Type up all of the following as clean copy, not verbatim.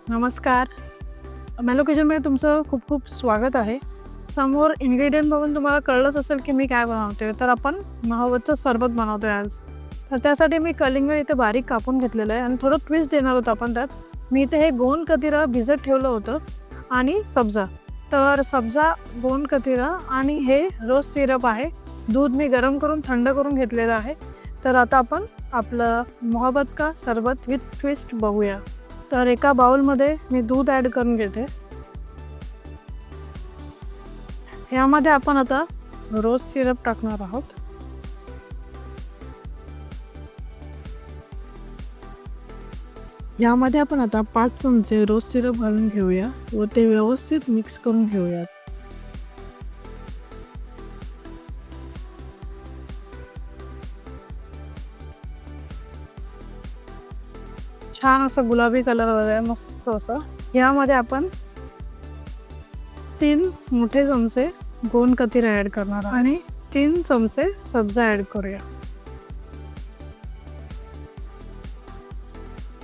नमस्कार. मॅलो किचनमध्ये तुमचं खूप खूप स्वागत आहे. समोर इन्ग्रेडियंट बघून तुम्हाला कळलंच असेल की मी काय बनवते. तर आपण महावतचं सरबत बनवतोय आज. तर त्यासाठी मी कलिंगड इथे बारीक कापून घेतलेलं आहे आणि थोडं ट्विस्ट देणार होतं आपण त्यात. मी इथे हे गोंद कतिरा भिजत ठेवलं होतं आणि सब्जा. तर सब्जा, गोंद कतिरा आणि हे रोज सिरप आहे. दूध मी गरम करून थंड करून घेतलेलं आहे. तर आता आपण आपलं मोहब्बत का सरबत विथ ट्विस्ट बघूया. तर एका बाउलमध्ये मी दूध ॲड करून घेते. ह्यामध्ये आपण आता रोज सिरप टाकणार आहोत. यामध्ये आपण आता 5 चमचे रोज सिरप घालून घेऊया व ते व्यवस्थित मिक्स करून घेऊयात. छान असं गुलाबी कलर वगैरे मस्त असं. यामध्ये आपण 3 मोठे चमचे गोंद कतिरा ॲड करणार आणि 3 चमचे सब्जा ॲड करूया.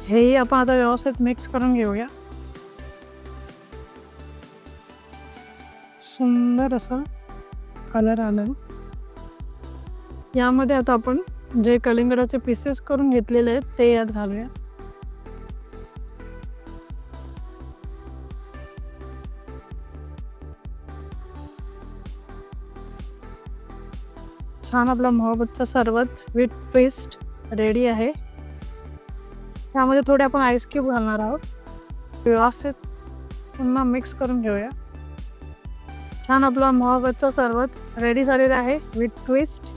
हेही आपण आता व्यवस्थित मिक्स करून घेऊया. सुंदर असं कलर आलं. यामध्ये आता आपण जे कलिंगडाचे पीसेस करून घेतलेले आहेत ते यात घालूया. छान आपला मोहब्बतचा सरबत विथ ट्विस्ट रेडी आहे. त्यामध्ये थोडे आपण आईस क्यूब घालणार आहोत. व्यवस्थित पुन्हा मिक्स करून घेऊया. छान आपला मोहब्बतचा सरबत रेडी झालेला आहे विथ ट्विस्ट.